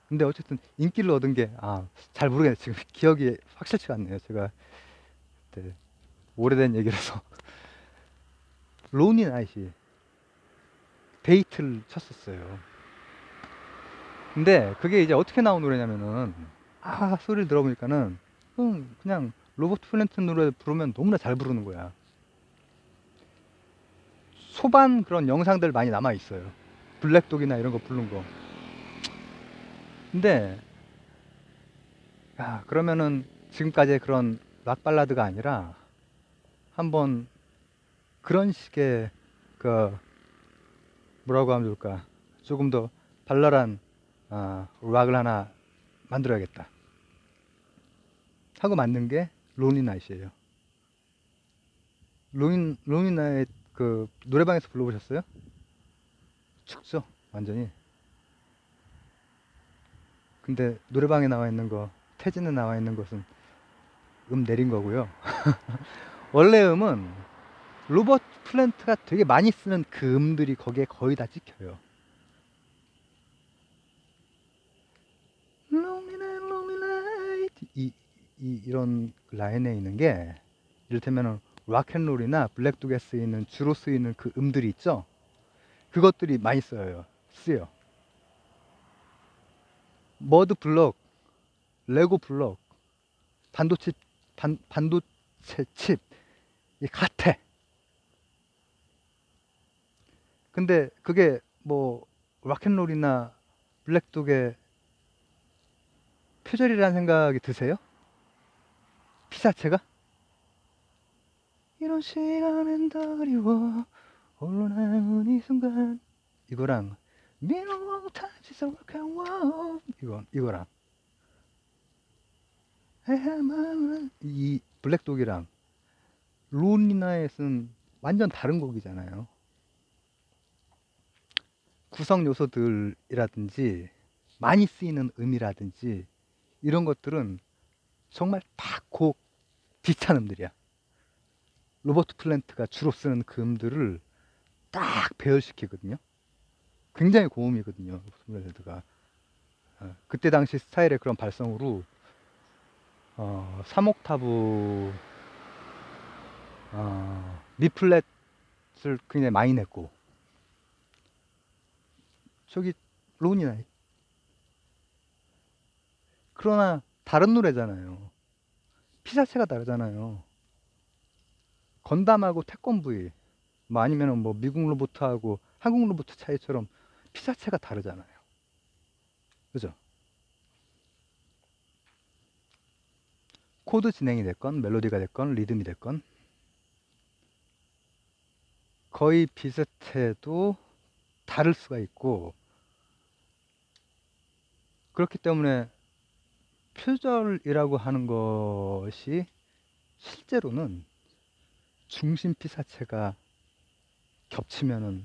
근데 어쨌든 인기를 얻은 게, 잘 모르겠네. 지금 기억이 확실치가 않네요. 제가 그때 오래된 얘기라서. 로니 나이시 데이트를 쳤었어요. 근데 그게 이제 어떻게 나온 노래냐면은, 소리를 들어보니까는 그냥 로버트 플랜트 노래 부르면 너무나 잘 부르는 거야. 소반 그런 영상들 많이 남아 있어요. 블랙독이나 이런 거 부른 거. 근데 그러면은 지금까지의 그런 락 발라드가 아니라 한번 그런 식의 그 뭐라고 하면 좋을까? 조금 더 발랄한 락을 하나 만들어야겠다 하고 만든 게 로니 나잇이에요. 로니 나잇 그 노래방에서 불러보셨어요? 춥죠? 완전히. 근데 노래방에 나와 있는 거, 태진에 나와 있는 것은 내린 거고요. 원래 음은 로버트 플랜트가 되게 많이 쓰는 그 음들이 거기에 거의 다 찍혀요. 이런 라인에 있는 게 이를테면 락앤롤이나 블랙독에 쓰이는 주로 쓰이는 그 음들이 있죠. 그것들이 많이 쓰여. 머드 블럭, 레고 블럭, 반도체 반도체 칩, 이 같아. 근데 그게 뭐 락앤롤이나 블랙독의 표절이라는 생각이 드세요? 피사체가? 이런 시간은 그리워 홀로 남은 이 순간 이거랑 미워 타지 생각한 이거랑 이 블랙독이랑 론리나잇은 완전 다른 곡이잖아요. 구성 요소들이라든지 많이 쓰이는 음이라든지 이런 것들은 정말 다 곡 비슷한 음들이야. 로버트 플랜트가 주로 쓰는 그 음들을 딱 배열시키거든요. 굉장히 고음이거든요. 로버트 플랜트가. 그때 당시 스타일의 그런 발성으로 3옥타브 미플랫을 굉장히 많이 냈고 저기 론이나 그러나 다른 노래잖아요. 피사체가 다르잖아요. 건담하고 태권브이 뭐 아니면 뭐 미국 로봇하고 한국 로봇 차이처럼 피사체가 다르잖아요. 그죠? 코드 진행이 됐건 멜로디가 됐건 리듬이 됐건 거의 비슷해도 다를 수가 있고 그렇기 때문에 표절이라고 하는 것이 실제로는 중심 피사체가 겹치면은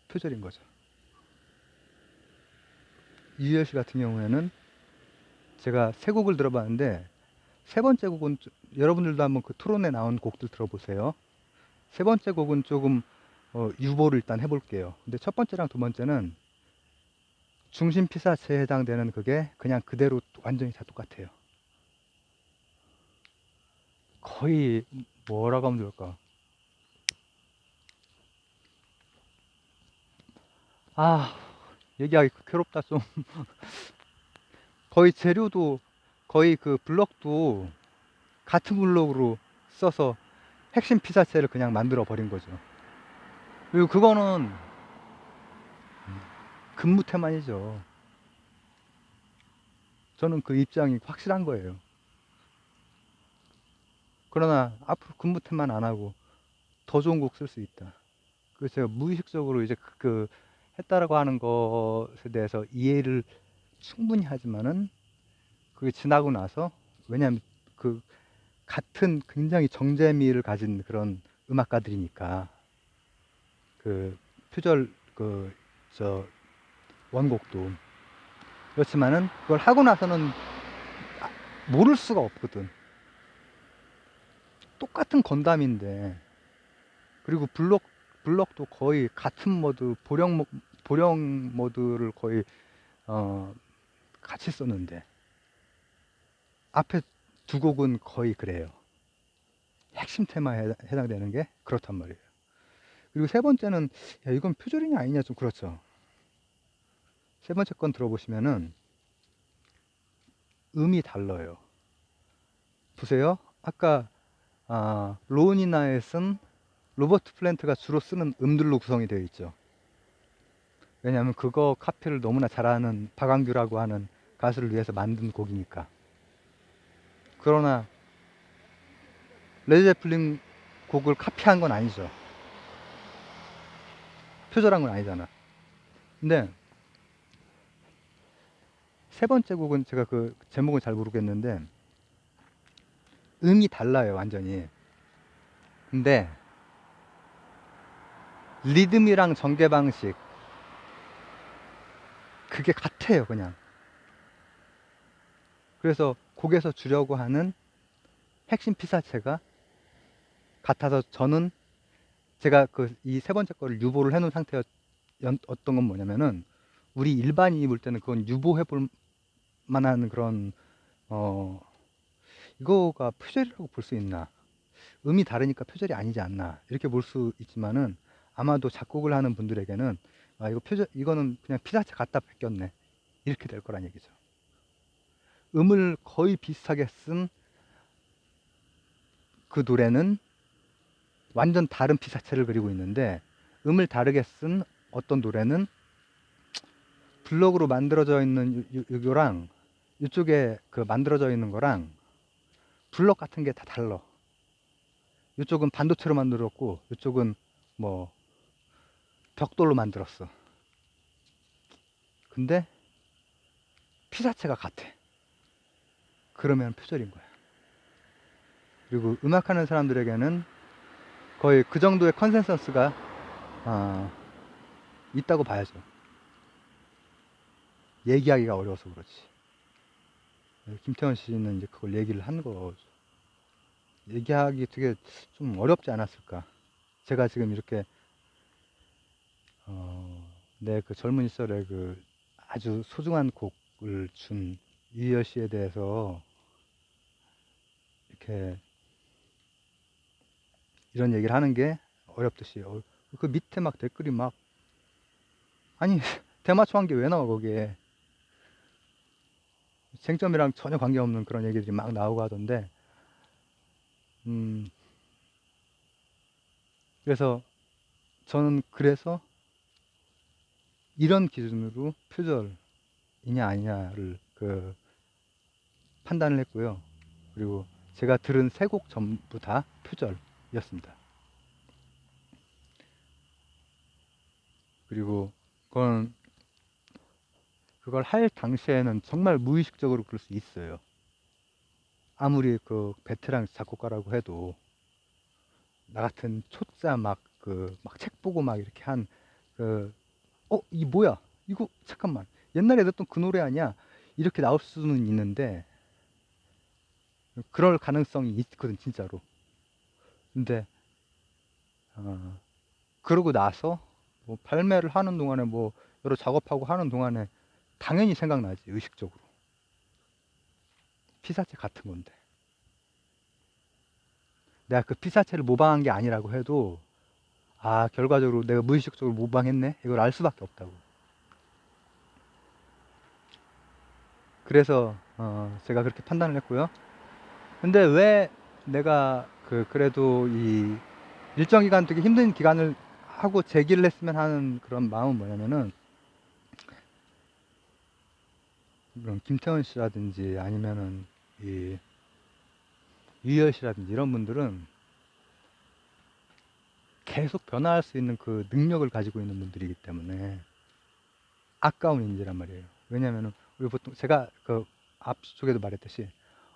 표절인 거죠. 유열 씨 같은 경우에는 제가 세 곡을 들어봤는데 세 번째 곡은 여러분들도 한번 그 토론에 나온 곡들 들어보세요. 세 번째 곡은 조금 유보를 일단 해볼게요. 근데 첫 번째랑 두 번째는 중심 피사체에 해당되는 그게 그냥 그대로 완전히 다 똑같아요. 거의 뭐라고 하면 좋을까? 얘기하기 괴롭다 좀. 거의 재료도 거의 그 블럭도 같은 블럭으로 써서 핵심 피사체를 그냥 만들어 버린 거죠. 그리고 그거는 근무태만이죠. 저는 그 입장이 확실한 거예요. 그러나 앞으로 근무태만 안 하고 더 좋은 곡 쓸 수 있다. 그래서 제가 무의식적으로 이제 했다라고 하는 것에 대해서 이해를 충분히 하지만은 그게 지나고 나서 왜냐하면 그 같은 굉장히 정재미를 가진 그런 음악가들이니까 그 표절 저 원곡도 그렇지만은 그걸 하고 나서는 모를 수가 없거든. 똑같은 건담인데 그리고 블럭도 거의 같은 모드 보령 모드를 거의 어, 같이 썼는데 앞에 두 곡은 거의 그래요. 핵심 테마에 해당되는 게 그렇단 말이에요. 그리고 세 번째는 야, 이건 표절이냐 아니냐 좀 그렇죠. 세 번째 건 들어보시면은 음이 달라요. 보세요. 아까 로니나잇은 로버트 플랜트가 주로 쓰는 음들로 구성이 되어 있죠. 왜냐하면 그거 카피를 너무나 잘하는 박완규라고 하는 가수를 위해서 만든 곡이니까. 그러나 레드제플린 곡을 카피한 건 아니죠. 표절한 건 아니잖아. 근데 세 번째 곡은 제가 그 제목은 잘 모르겠는데 음이 달라요, 완전히. 근데 리듬이랑 전개 방식 그게 같아요, 그냥. 그래서 곡에서 주려고 하는 핵심 피사체가 같아서 저는 제가 그 이 세 번째 거를 유보를 해놓은 상태였던 건 뭐냐면은 우리 일반인이 볼 때는 그건 유보해 볼 만한 그런 이거가 표절이라고 볼 수 있나, 음이 다르니까 표절이 아니지 않나 이렇게 볼 수 있지만은 아마도 작곡을 하는 분들에게는 아 이거 표절, 이거는 그냥 피사체 갖다 베꼈네 이렇게 될 거란 얘기죠. 음을 거의 비슷하게 쓴 그 노래는 완전 다른 피사체를 그리고 있는데 음을 다르게 쓴 어떤 노래는 블럭으로 만들어져 있는 요거랑 이쪽에 그 만들어져 있는 거랑 블럭 같은 게 다 달라. 이쪽은 반도체로 만들었고 이쪽은 뭐 벽돌로 만들었어. 근데 피사체가 같아. 그러면 표절인 거야. 그리고 음악하는 사람들에게는 거의 그 정도의 컨센서스가 있다고 봐야죠. 얘기하기가 어려워서 그렇지. 김태원 씨는 이제 그걸 얘기를 한 거죠. 얘기하기 되게 좀 어렵지 않았을까. 제가 지금 이렇게 내 그 젊은 시절에 그 아주 소중한 곡을 준 이희열 씨에 대해서 이렇게 이런 얘기를 하는 게 어렵듯이 그 밑에 막 댓글이 막 아니 대마초 한 게 왜 나와 거기에. 쟁점이랑 전혀 관계없는 그런 얘기들이 막 나오고 하던데 그래서 저는 그래서 이런 기준으로 표절이냐 아니냐를 그 판단을 했고요. 그리고 제가 들은 세 곡 전부 다 표절이었습니다. 그리고 그걸 할 당시에는 정말 무의식적으로 그럴 수 있어요. 아무리 그 베테랑 작곡가라고 해도 나 같은 초짜 막 책 보고 막 이렇게 이 뭐야? 이거 잠깐만. 옛날에 듣던 그 노래 아니야? 이렇게 나올 수는 있는데 그럴 가능성이 있거든, 진짜로. 근데 그러고 나서 뭐 발매를 하는 동안에 뭐 여러 작업하고 하는 동안에 당연히 생각나지, 의식적으로. 피사체 같은 건데. 내가 그 피사체를 모방한 게 아니라고 해도 결과적으로 내가 무의식적으로 모방했네? 이걸 알 수밖에 없다고. 그래서 제가 그렇게 판단을 했고요. 근데 왜 내가 그래도 이 일정 기간 되게 힘든 기간을 하고 재기를 했으면 하는 그런 마음은 뭐냐면은 그런 김태원 씨라든지 아니면은 이 유희열 씨라든지 이런 분들은 계속 변화할 수 있는 그 능력을 가지고 있는 분들이기 때문에 아까운 인재란 말이에요. 왜냐면은 우리 보통 제가 그 앞쪽에도 말했듯이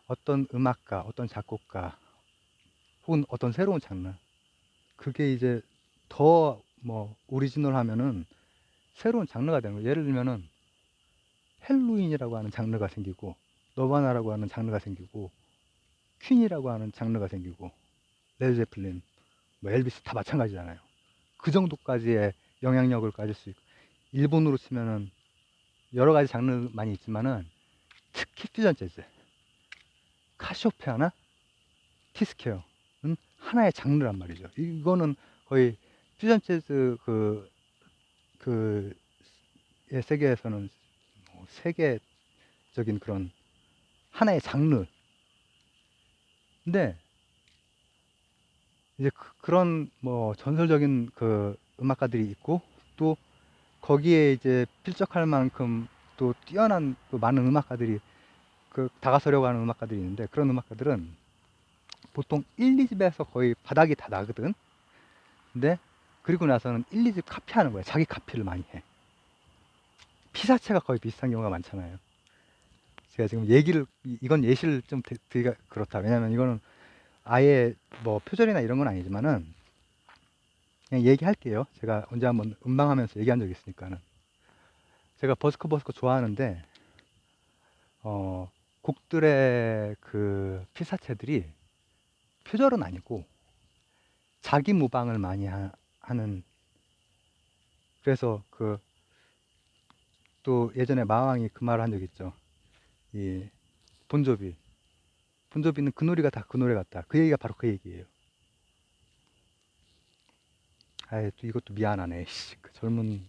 어떤 음악가, 어떤 작곡가 혹은 어떤 새로운 장르 그게 이제 더 뭐 오리지널 하면은 새로운 장르가 되는 거예요. 예를 들면은 헬로윈이라고 하는 장르가 생기고 너바나라고 하는 장르가 생기고 퀸이라고 하는 장르가 생기고 레드 제플린, 뭐 엘비스 다 마찬가지잖아요. 그 정도까지의 영향력을 가질 수 있고 일본으로 치면은 여러 가지 장르 많이 있지만은 특히 퓨전 재즈, 카시오페아나 티스케어는 하나의 장르란 말이죠. 이거는 거의 퓨전 재즈 그 세계에서는 세계적인 그런 하나의 장르. 근데 이제 그런 뭐 전설적인 그 음악가들이 있고 또 거기에 이제 필적할 만큼 또 뛰어난 또 많은 음악가들이 다가서려고 하는 음악가들이 있는데 그런 음악가들은 보통 1, 2집에서 거의 바닥이 다 나거든. 근데 그리고 나서는 1, 2집 카피하는 거예요. 자기 카피를 많이 해. 피사체가 거의 비슷한 경우가 많잖아요. 제가 지금 이건 예시를 좀 드리기가 그렇다. 왜냐면 이거는 아예 뭐 표절이나 이런 건 아니지만은 그냥 얘기할게요. 제가 언제 한번 음방하면서 얘기한 적이 있으니까는. 제가 버스커 좋아하는데, 곡들의 그 피사체들이 표절은 아니고 자기 무방을 많이 하는, 그래서 또 예전에 마왕이 그 말을 한 적 있죠. 이 본조비. 본조비는 그 노래가 다 그 노래 같다. 그 얘기가 바로 그 얘기예요. 아예 또 이것도 미안하네. 씨, 그 젊은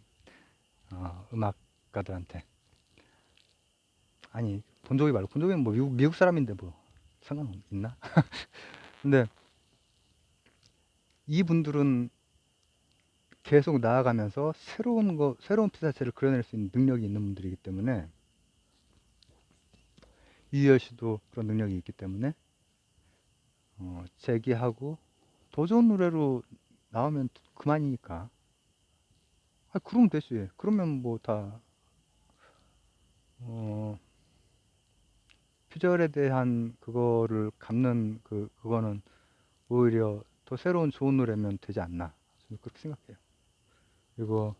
음악가들한테. 아니, 본조비 말고, 본조비는 뭐 미국 사람인데 뭐 상관있나? 근데 이분들은 계속 나아가면서 새로운 피사체를 그려낼 수 있는 능력이 있는 분들이기 때문에, 유희열 씨도 그런 능력이 있기 때문에, 재기하고 더 좋은 노래로 나오면 그만이니까. 아, 그러면 되지. 그러면 뭐 다, 어, 표절에 대한 그거를 갚는 그거는 오히려 더 새로운 좋은 노래면 되지 않나. 저는 그렇게 생각해요. 그리고,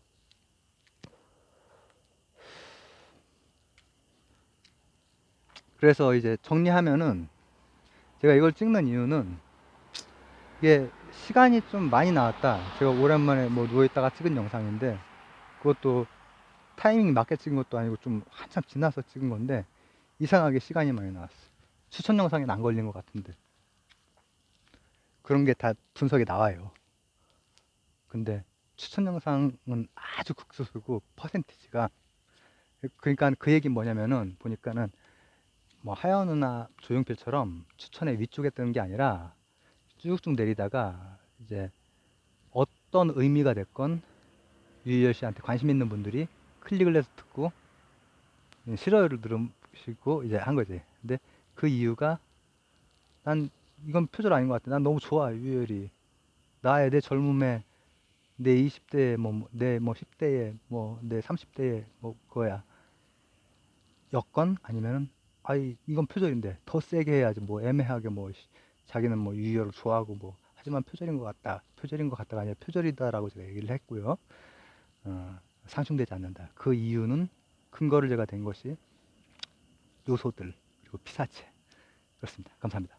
그래서 이제 정리하면은, 제가 이걸 찍는 이유는, 이게 시간이 좀 많이 나왔다. 제가 오랜만에 뭐 누워있다가 찍은 영상인데, 그것도 타이밍 맞게 찍은 것도 아니고 좀 한참 지나서 찍은 건데, 이상하게 시간이 많이 나왔어. 추천 영상엔 안 걸린 것 같은데. 그런 게 다 분석이 나와요. 근데 추천 영상은 아주 극소수고 퍼센티지가, 그러니까 그 얘기는 뭐냐면은 보니까는 뭐 하현우나 조용필처럼 추천의 위쪽에 뜨는 게 아니라 쭉쭉 내리다가 이제 어떤 의미가 됐건 유희열 씨한테 관심 있는 분들이 클릭을 해서 듣고 싫어요를 누르시고 이제 한 거지. 근데 그 이유가, 난 이건 표절 아닌 것 같아. 난 너무 좋아, 유희열이. 내 젊음에, 내 20대에 내 10대에 내 30대에 그거야. 여건 아니면은, 이건 표절인데 더 세게 해야지, 애매하게 자기는 유희열을 좋아하고 하지만 표절인 것 같다. 표절인 것 같다가 아니라 표절이다라고 제가 얘기를 했고요. 상충되지 않는다. 그 이유는, 근거를 제가 댄 것이 요소들, 그리고 피사체. 그렇습니다. 감사합니다.